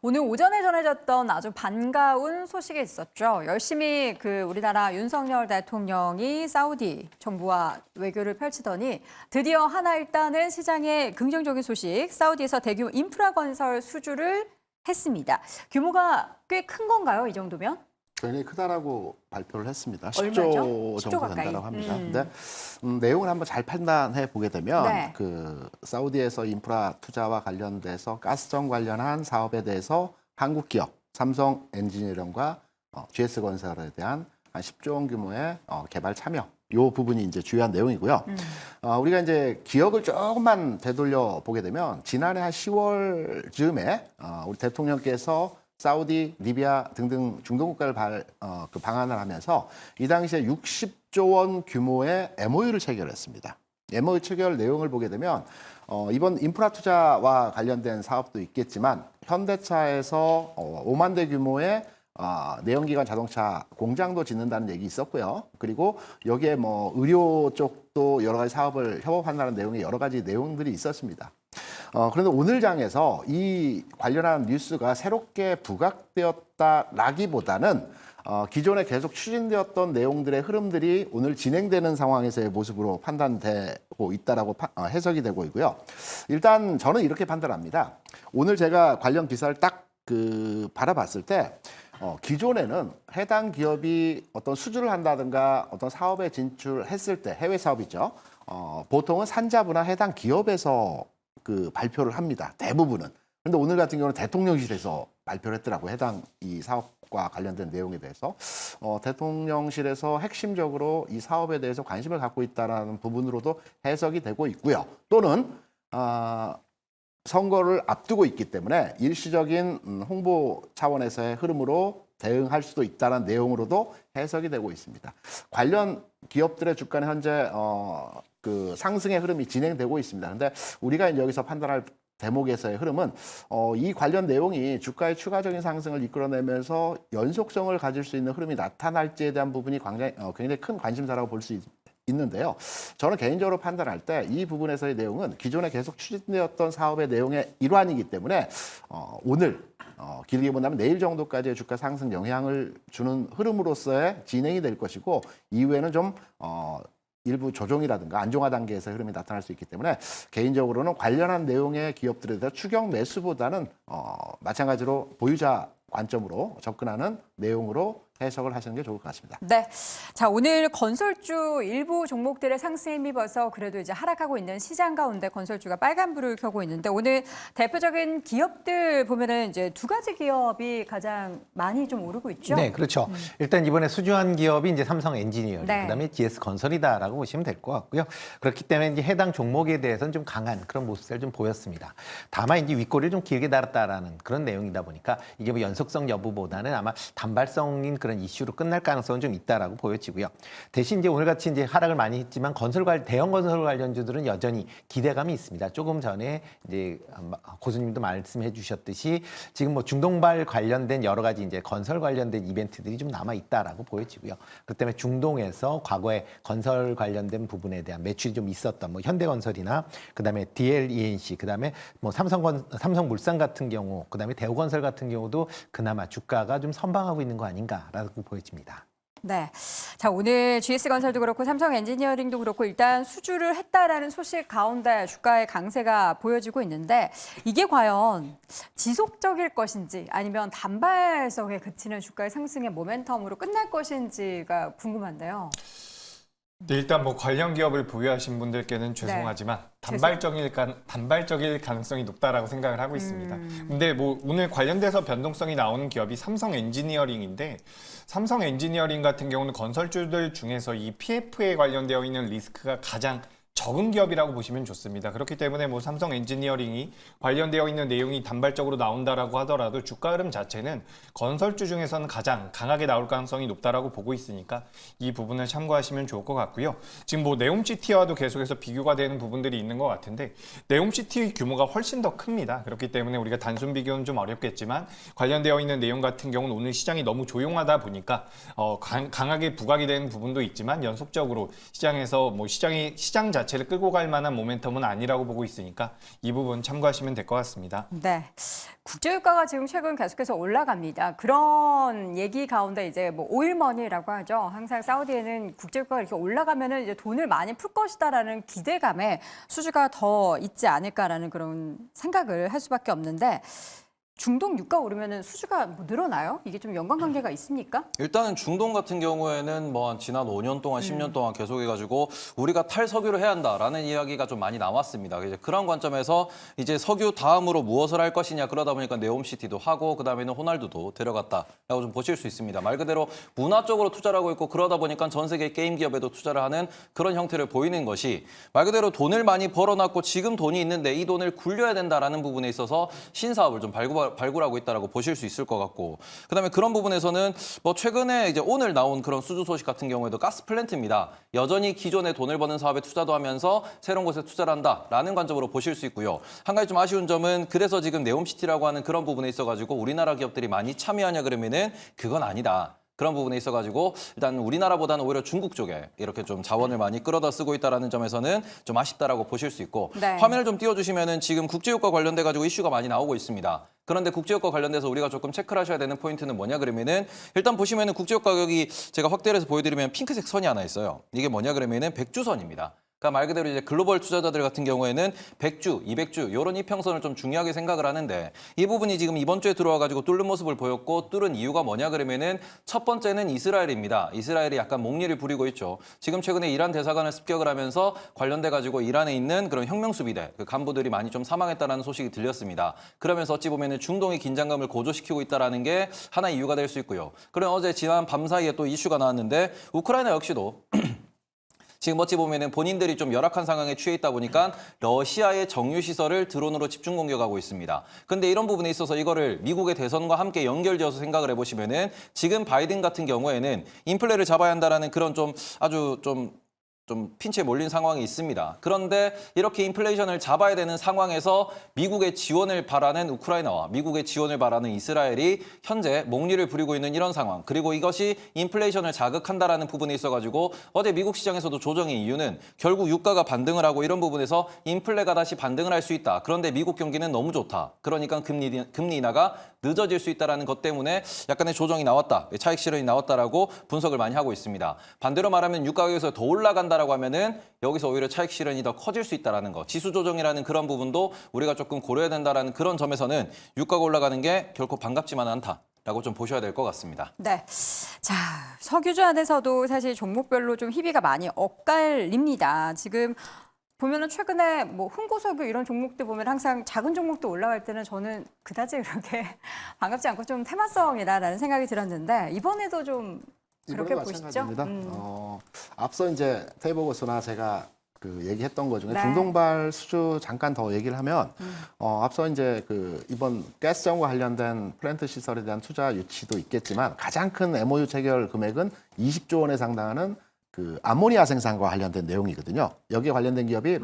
오늘 오전에 전해졌던 아주 반가운 소식이 있었죠. 열심히 우리나라 윤석열 대통령이 사우디 정부와 외교를 펼치더니 드디어 하나 일단은 시장에 긍정적인 소식, 사우디에서 대규모 인프라 건설 수주를 했습니다. 규모가 꽤 큰 건가요, 이 정도면? 굉장히 크다라고 발표를 했습니다. 얼마죠? 10조 10조 정도 가까이. 된다고 합니다. 근데 내용을 한번 잘 판단해 보게 되면 네. 사우디에서 인프라 투자와 관련돼서 가스정 관련한 사업에 대해서 한국 기업 삼성 엔지니어링과 GS건설에 대한 한 10조 원 규모의 개발 참여. 요 부분이 이제 주요한 내용이고요. 우리가 이제 기억을 조금만 되돌려 보게 되면 지난해 한 10월 즈음에 우리 대통령께서 사우디, 리비아 등등 중동 국가를 방한을 하면서 이 당시에 60조 원 규모의 MOU를 체결했습니다. MOU 체결 내용을 보게 되면 이번 인프라 투자와 관련된 사업도 있겠지만 현대차에서 5만 대 규모의 내연기관 자동차 공장도 짓는다는 얘기 있었고요. 그리고 여기에 뭐 의료 쪽도 여러 가지 사업을 협업한다는 내용의 여러 가지 내용들이 있었습니다. 그런데 오늘 장에서 이 관련한 뉴스가 새롭게 부각되었다라기보다는 기존에 계속 추진되었던 내용들의 흐름들이 오늘 진행되는 상황에서의 모습으로 판단되고 있다라고 해석이 되고 있고요. 일단 저는 이렇게 판단합니다. 오늘 제가 관련 기사를 딱 바라봤을 때 기존에는 해당 기업이 어떤 수주를 한다든가 어떤 사업에 진출했을 때 해외 사업이죠. 보통은 산자부나 해당 기업에서 발표를 합니다. 대부분은. 그런데 오늘 같은 경우는 대통령실에서 발표를 했더라고요. 해당 이 사업과 관련된 내용에 대해서. 대통령실에서 핵심적으로 이 사업에 대해서 관심을 갖고 있다는 부분으로도 해석이 되고 있고요. 또는 선거를 앞두고 있기 때문에 일시적인 홍보 차원에서의 흐름으로 대응할 수도 있다는 내용으로도 해석이 되고 있습니다. 관련 기업들의 주가는 현재 상승의 흐름이 진행되고 있습니다. 그런데 우리가 여기서 판단할 대목에서의 흐름은 이 관련 내용이 주가의 추가적인 상승을 이끌어내면서 연속성을 가질 수 있는 흐름이 나타날지에 대한 부분이 굉장히 큰 관심사라고 볼 수 있는데요. 저는 개인적으로 판단할 때 이 부분에서의 내용은 기존에 계속 추진되었던 사업의 내용의 일환이기 때문에 오늘 길게 본다면 내일 정도까지의 주가 상승 영향을 주는 흐름으로서의 진행이 될 것이고 이후에는 좀 일부 조정이라든가 안정화 단계에서 흐름이 나타날 수 있기 때문에 개인적으로는 관련한 내용의 기업들에 대한 추격 매수보다는 마찬가지로 보유자 관점으로 접근하는 내용으로 해석을 하시는 게 좋을 것 같습니다. 네. 자, 오늘 건설주 일부 종목들의 상승에 힘입어서 그래도 이제 하락하고 있는 시장 가운데 건설주가 빨간불을 켜고 있는데 오늘 대표적인 기업들 보면은 이제 두 가지 기업이 가장 많이 좀 오르고 있죠? 네, 그렇죠. 일단 이번에 수주한 기업이 이제 삼성 엔지니어링, 네. 그다음에 GS 건설이다라고 보시면 될 것 같고요. 그렇기 때문에 이제 해당 종목에 대해서는 좀 강한 그런 모습을 좀 보였습니다. 다만 이제 윗꼬리를 좀 길게 달았다라는 그런 내용이다 보니까 이게 뭐 연속성 여부보다는 아마 단발성인 그런 이슈로 끝날 가능성은 좀 있다라고 보여지고요. 대신 이제 오늘같이 이제 하락을 많이 했지만 대형 건설 관련주들은 여전히 기대감이 있습니다. 조금 전에 이제 고수님도 말씀해 주셨듯이 지금 뭐 중동발 관련된 여러 가지 이제 건설 관련된 이벤트들이 좀 남아 있다라고 보여지고요. 그 때문에 중동에서 과거에 건설 관련된 부분에 대한 매출이 좀 있었던 뭐 현대건설이나 그다음에 DLENC, 그다음에 뭐 삼성물산 같은 경우, 그다음에 대우건설 같은 경우도 그나마 주가가 좀 선방하고 있는 거 아닌가라고 보여집니다. 네. 자, 오늘 GS건설도 그렇고 삼성 엔지니어링도 그렇고 일단 수주를 했다라는 소식 가운데 주가의 강세가 보여지고 있는데 이게 과연 지속적일 것인지 아니면 단발성에 그치는 주가의 상승의 모멘텀으로 끝날 것인지가 궁금한데요. 네, 일단 뭐 관련 기업을 보유하신 분들께는 죄송하지만 단발적일 가능성이 높다라고 생각을 하고 있습니다. 근데 뭐 오늘 관련돼서 변동성이 나오는 기업이 삼성 엔지니어링인데 삼성 엔지니어링 같은 경우는 건설주들 중에서 이 PF에 관련되어 있는 리스크가 가장 적은 기업이라고 보시면 좋습니다. 그렇기 때문에 뭐 삼성 엔지니어링이 관련되어 있는 내용이 단발적으로 나온다라고 하더라도 주가 흐름 자체는 건설주 중에서는 가장 강하게 나올 가능성이 높다라고 보고 있으니까 이 부분을 참고하시면 좋을 것 같고요. 지금 뭐 네옴시티와도 계속해서 비교가 되는 부분들이 있는 것 같은데 네옴시티 규모가 훨씬 더 큽니다. 그렇기 때문에 우리가 단순 비교는 좀 어렵겠지만 관련되어 있는 내용 같은 경우는 오늘 시장이 너무 조용하다 보니까 강하게 부각이 되는 부분도 있지만 연속적으로 시장에서 뭐 시장 자체 자체를 끌고 갈 만한 모멘텀은 아니라고 보고 있으니까 이 부분 참고하시면 될 것 같습니다. 네. 국제유가가 지금 최근 계속해서 올라갑니다. 그런 얘기 가운데 이제 뭐 오일머니라고 하죠. 항상 사우디에는 국제유가가 이렇게 올라가면은 이제 돈을 많이 풀 것이다라는 기대감에 수주가 더 있지 않을까라는 그런 생각을 할 수밖에 없는데 중동 유가 오르면은 수주가 뭐 늘어나요? 이게 좀 연관관계가 있습니까? 일단은 중동 같은 경우에는 뭐 지난 5년 동안, 10년 동안 계속해가지고 우리가 탈석유를 해야 한다라는 이야기가 좀 많이 나왔습니다. 이제 그런 관점에서 이제 석유 다음으로 무엇을 할 것이냐 그러다 보니까 네옴시티도 하고 그다음에는 호날두도 데려갔다라고 좀 보실 수 있습니다. 말 그대로 문화 쪽으로 투자를 하고 있고 그러다 보니까 전 세계 게임 기업에도 투자를 하는 그런 형태를 보이는 것이 말 그대로 돈을 많이 벌어놨고 지금 돈이 있는데 이 돈을 굴려야 된다라는 부분에 있어서 신사업을 좀 발굴하고 있다라고 보실 수 있을 것 같고 그다음에 그런 부분에서는 뭐 최근에 이제 오늘 나온 그런 수주 소식 같은 경우에도 가스 플랜트입니다. 여전히 기존에 돈을 버는 사업에 투자도 하면서 새로운 곳에 투자를 한다라는 관점으로 보실 수 있고요. 한 가지 좀 아쉬운 점은 그래서 지금 네옴시티라고 하는 그런 부분에 있어가지고 우리나라 기업들이 많이 참여하냐 그러면은 그건 아니다. 그런 부분에 있어가지고 일단 우리나라보다는 오히려 중국 쪽에 이렇게 좀 자원을 많이 끌어다 쓰고 있다는 점에서는 좀 아쉽다라고 보실 수 있고 네. 화면을 좀 띄워주시면은 지금 국제유가 관련돼가지고 이슈가 많이 나오고 있습니다. 그런데 국제유가 관련돼서 우리가 조금 체크를 하셔야 되는 포인트는 뭐냐 그러면은 일단 보시면은 국제유가 가격이 제가 확대를 해서 보여드리면 핑크색 선이 하나 있어요. 이게 뭐냐 그러면은 백주선입니다. 그러니까 말 그대로 이제 글로벌 투자자들 같은 경우에는 100주, 200주 이런 이평선을 좀 중요하게 생각을 하는데 이 부분이 지금 이번 주에 들어와 가지고 뚫는 모습을 보였고 뚫은 이유가 뭐냐 그러면은 첫 번째는 이스라엘입니다. 이스라엘이 약간 목리를 부리고 있죠. 지금 최근에 이란 대사관을 습격을 하면서 관련돼 가지고 이란에 있는 그런 혁명수비대 그 간부들이 많이 좀 사망했다라는 소식이 들렸습니다. 그러면서 어찌 보면은 중동의 긴장감을 고조시키고 있다라는 게 하나의 이유가 될 수 있고요. 그럼 어제 지난 밤 사이에 또 이슈가 나왔는데 우크라이나 역시도 지금 어찌 보면은 본인들이 좀 열악한 상황에 취해 있다 보니까 러시아의 정유 시설을 드론으로 집중 공격하고 있습니다. 근데 이런 부분에 있어서 이거를 미국의 대선과 함께 연결지어서 생각을 해보시면은 지금 바이든 같은 경우에는 인플레를 잡아야 한다라는 그런 좀 아주 좀 핀치에 몰린 상황이 있습니다. 그런데 이렇게 인플레이션을 잡아야 되는 상황에서 미국의 지원을 바라는 우크라이나와 미국의 지원을 바라는 이스라엘이 현재 목리를 부리고 있는 이런 상황. 그리고 이것이 인플레이션을 자극한다라는 부분에 있어가지고 어제 미국 시장에서도 조정의 이유는 결국 유가가 반등을 하고 이런 부분에서 인플레가 다시 반등을 할 수 있다. 그런데 미국 경기는 너무 좋다. 그러니까 금리 인하가 늦어질 수 있다는 것 때문에 약간의 조정이 나왔다. 차익 실현이 나왔다라고 분석을 많이 하고 있습니다. 반대로 말하면 유가 가격에서 더 올라간다라고 하면은 여기서 오히려 차익 실현이 더 커질 수 있다라는 거. 지수 조정이라는 그런 부분도 우리가 조금 고려해야 된다라는 그런 점에서는 유가가 올라가는 게 결코 반갑지만은 않다라고 좀 보셔야 될 것 같습니다. 네. 자, 석유주 안에서도 사실 종목별로 좀 희비가 많이 엇갈립니다. 지금 보면은 최근에 뭐 흥고석유 이런 종목들 보면 항상 작은 종목도 올라갈 때는 저는 그다지 그렇게 반갑지 않고 좀 테마성이다라는 생각이 들었는데 이번에도 좀 그렇게 이번에도 보시죠? 마찬가지입니다. 앞서 이제 테이버거스나 제가 그 얘기했던 것 중에 네. 중동발 수주 잠깐 더 얘기를 하면 앞서 이제 그 이번 가스정과 관련된 플랜트 시설에 대한 투자 유치도 있겠지만 가장 큰 MOU 체결 금액은 20조 원에 상당하는 그 암모니아 생산과 관련된 내용이거든요. 여기에 관련된 기업이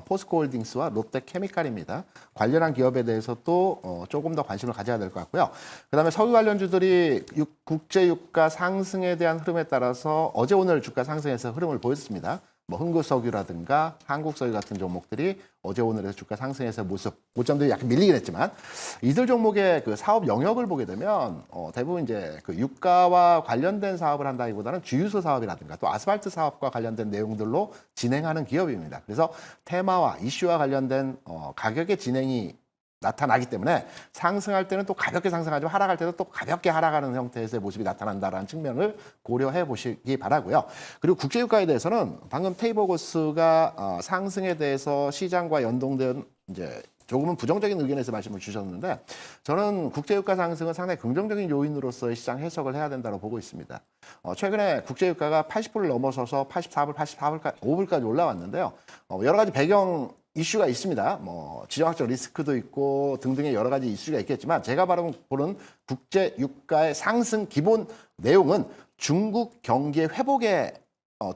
포스코홀딩스와 롯데케미칼입니다. 관련한 기업에 대해서 또 조금 더 관심을 가져야 될 것 같고요. 그다음에 석유 관련주들이 국제 유가 상승에 대한 흐름에 따라서 어제 오늘 주가 상승에서 흐름을 보였습니다. 뭐 흥구석유라든가 한국석유 같은 종목들이 어제 오늘에서 주가 상승에서 모습 고점들이 약간 밀리긴 했지만 이들 종목의 그 사업 영역을 보게 되면 대부분 이제 그 유가와 관련된 사업을 한다기보다는 주유소 사업이라든가 또 아스팔트 사업과 관련된 내용들로 진행하는 기업입니다. 그래서 테마와 이슈와 관련된 가격의 진행이 나타나기 때문에 상승할 때는 또 가볍게 상승하지만 하락할 때도 또 가볍게 하락하는 형태에서의 모습이 나타난다는 측면을 고려해 보시기 바라고요. 그리고 국제유가에 대해서는 방금 테이버고스가 상승에 대해서 시장과 연동된 이제 조금은 부정적인 의견에서 말씀을 주셨는데 저는 국제유가 상승은 상당히 긍정적인 요인으로서의 시장 해석을 해야 된다고 보고 있습니다. 최근에 국제유가가 80불을 넘어서서 84불, 85불까지 올라왔는데요. 여러 가지 배경 이슈가 있습니다. 뭐 지정학적 리스크도 있고 등등의 여러 가지 이슈가 있겠지만 제가 보는 국제 유가의 상승 기본 내용은 중국 경기의 회복에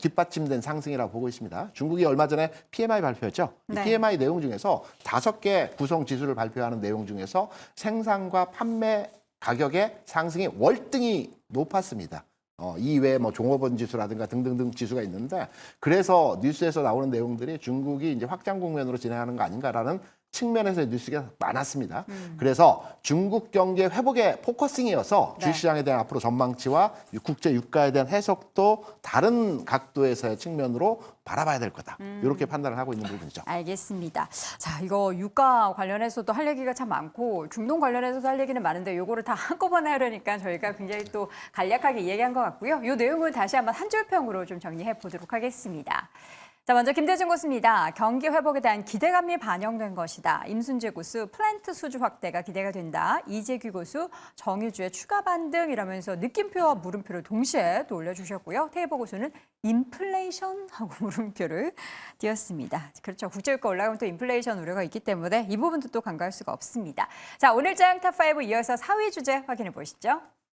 뒷받침된 상승이라고 보고 있습니다. 중국이 얼마 전에 PMI 발표했죠. 네. 이 PMI 내용 중에서 5개 구성 지수를 발표하는 내용 중에서 생산과 판매 가격의 상승이 월등히 높았습니다. 이외에 뭐 종업원 지수라든가 등등등 지수가 있는데 그래서 뉴스에서 나오는 내용들이 중국이 이제 확장 국면으로 진행하는 거 아닌가라는 측면에서의 뉴스가 많았습니다. 그래서 중국 경제 회복의 포커싱이어서 네. 주식시장에 대한 앞으로 전망치와 국제 유가에 대한 해석도 다른 각도에서의 측면으로 바라봐야 될 거다. 이렇게 판단을 하고 있는 부분이죠. 알겠습니다. 자, 이거 유가 관련해서도 할 얘기가 참 많고 중동 관련해서도 할 얘기는 많은데 요거를 다 한꺼번에 하려니까 저희가 굉장히 또 간략하게 이야기한 것 같고요. 이 내용을 다시 한번 한 줄평으로 좀 정리해 보도록 하겠습니다. 자, 먼저 김대중 교수입니다. 경기 회복에 대한 기대감이 반영된 것이다. 임순재 교수, 플랜트 수주 확대가 기대가 된다. 이재규 교수, 정유주의 추가 반등 이러면서 느낌표와 물음표를 동시에 또 올려주셨고요. 테이버 교수는 인플레이션 하고 물음표를 띄었습니다. 그렇죠. 국제유가 올라가면 또 인플레이션 우려가 있기 때문에 이 부분도 또 간과할 수가 없습니다. 자, 오늘 장 탑5 이어서 4위 주제 확인해 보시죠.